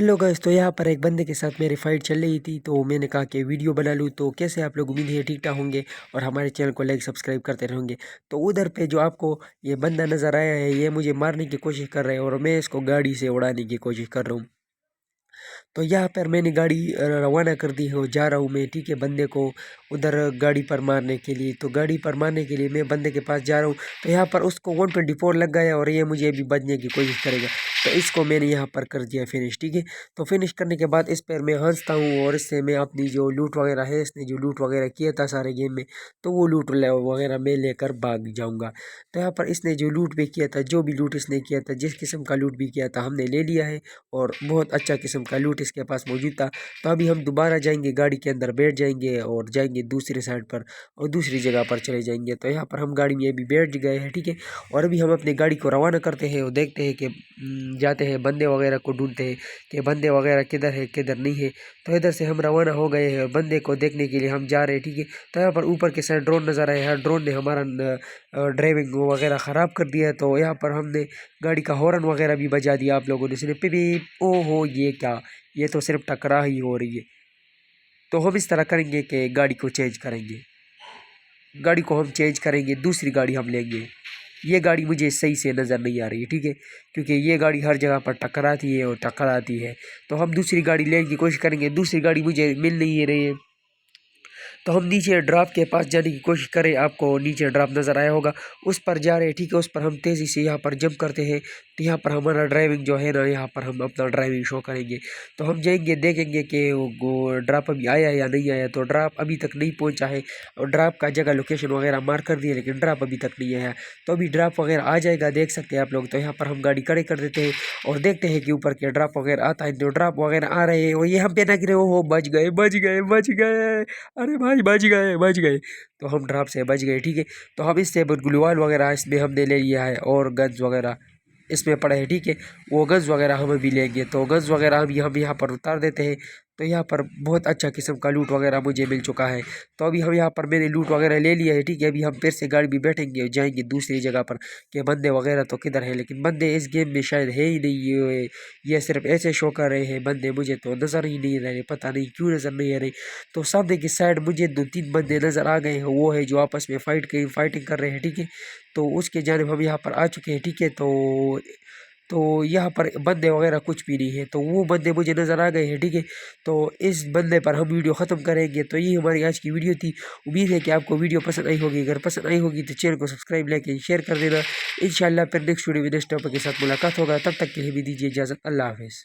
Hello guys, तो यहाँ पर एक बंदे के साथ मेरी फाइट चल रही थी, तो मैंने कहा कि वीडियो बना लूँ। तो कैसे आप लोग, उम्मीद है ठीक ठाक होंगे और हमारे चैनल को लाइक सब्सक्राइब करते रहेंगे। तो उधर पे जो आपको ये बंदा नज़र आया है, ये मुझे मारने की कोशिश कर रहा है और मैं इसको गाड़ी से उड़ाने की कोशिश कर रहा हूँ। तो यहाँ पर मैंने गाड़ी रवाना कर दी है, जा रहा हूँ मैं, ठीक है, बंदे को उधर गाड़ी पर मारने के लिए। तो गाड़ी पर मारने के लिए मैं बंदे के पास जा रहा हूँ। तो यहाँ पर उसको 124 लग गया और ये मुझे अभी बचने की कोशिश करेगा। तो इसको मैंने यहाँ पर कर दिया फिनिश, ठीक है। तो फिनिश करने के बाद इस पर मैं हंसता हूँ और इससे मैं अपनी जो लूट वगैरह है, इसने जो लूट वगैरह किया था सारे गेम में, तो वो लूट वगैरह मैं लेकर भाग जाऊँगा। तो यहाँ पर इसने जो लूट भी किया था, जो भी लूट इसने किया था, जिस किस्म का लूट भी किया था, हमने ले लिया है और बहुत अच्छा किस्म का लूट इसके पास मौजूद था। तो अभी हम दोबारा जाएंगे, गाड़ी के अंदर बैठ जाएंगे और जाएंगे दूसरी साइड पर और दूसरी जगह पर चले जाएंगे। तो यहाँ पर हम गाड़ी में अभी बैठ गए हैं, ठीक है। और अभी हम अपनी गाड़ी को रवाना करते हैं और देखते हैं कि जाते हैं बंदे वगैरह को ढूंढते हैं कि बंदे वगैरह किधर है किधर नहीं है। तो इधर से हम रवाना हो गए हैं और बंदे को देखने के लिए हम जा रहे हैं, ठीक है। तो यहाँ पर ऊपर के साइड ड्रोन नज़र आया है, ड्रोन ने हमारा ड्राइविंग वगैरह ख़राब कर दिया है। तो यहाँ पर हमने गाड़ी का हॉर्न वगैरह भी बजा दिया, आप लोगों ने सुने पी पी। ओहो, ये क्या, ये तो सिर्फ टकरा ही हो रही है। तो हम इस तरह करेंगे कि गाड़ी को चेंज करेंगे, गाड़ी को हम चेंज करेंगे, दूसरी गाड़ी हम लेंगे। ये गाड़ी मुझे सही से नज़र नहीं आ रही है, ठीक है, क्योंकि ये गाड़ी हर जगह पर टकराती है और टकराती है। तो हम दूसरी गाड़ी लेने की कोशिश करेंगे, दूसरी गाड़ी मुझे मिल नहीं रही है। तो हम नीचे ड्रॉप के पास जाने की कोशिश करें, आपको नीचे ड्रॉप नज़र आया होगा, उस पर जा रहे हैं, ठीक है। उस पर हम तेज़ी से यहाँ पर जंप करते हैं। तो यहाँ पर हमारा ड्राइविंग जो है ना, यहाँ पर हम अपना ड्राइविंग शो करेंगे। तो हम जाएंगे, देखेंगे कि वो ड्रॉप अभी आया या नहीं आया। तो ड्रॉप अभी तक नहीं पहुँचा है और ड्रॉप का जगह लोकेशन वगैरह मार्क कर दिया, लेकिन ड्रॉप अभी तक नहीं आया। तो अभी ड्रॉप वगैरह आ जाएगा, देख सकते हैं आप लोग। तो यहाँ पर हम गाड़ी खड़े कर देते हैं और देखते हैं कि ऊपर के ड्रॉप वगैरह आता है। तो ड्रॉप वगैरह आ रहे हैं और ये हम पे ना गिरे, हो बच गए बच गए बच गए, अरे भाई बच गए बच गए। तो हम ड्रॉप से बच गए, ठीक है। तो हम इससे ग्लूवाल वगैरह इसमें हमने ले लिया है और गन्स वगैरह इसमें पड़े हैं, ठीक है। वो गन्स वगैरह हम भी लेंगे। तो गन्स वगैरह हम यहाँ पर उतार देते हैं। तो यहाँ पर बहुत अच्छा किस्म का लूट वगैरह मुझे मिल चुका है। तो अभी हम यहाँ पर मैंने लूट वगैरह ले लिया है, ठीक है। अभी हम फिर से गाड़ी में बैठेंगे और जाएंगे दूसरी जगह पर कि बंदे वगैरह तो किधर है, लेकिन बंदे इस गेम में शायद है ही नहीं। ये सिर्फ ऐसे शो कर रहे हैं बंदे, मुझे तो नज़र ही नहीं रहे, पता नहीं क्यों नज़र नहीं आ रहे। तो सामने की साइड मुझे 2-3 बंदे नज़र आ गए हैं, वो है जो आपस में फाइटिंग कर रहे हैं, ठीक है। तो उसके जानिब हम यहाँ पर आ चुके हैं, ठीक है। तो यहाँ पर बंदे वगैरह कुछ भी नहीं है, तो वो बंदे मुझे नज़र आ गए हैं, ठीक है। तो इस बंदे पर हम वीडियो ख़त्म करेंगे। तो ये हमारी आज की वीडियो थी। उम्मीद है कि आपको वीडियो पसंद आई होगी। अगर पसंद आई होगी तो चैनल को सब्सक्राइब, लाइक एंड शेयर कर देना। इंशाल्लाह फिर नेक्स्ट वीडियो में नेक्स्ट टॉपिक के साथ मुलाकात होगा। तब तक के लिए भी दीजिए इजाज़त। अल्लाह हाफ़िज़।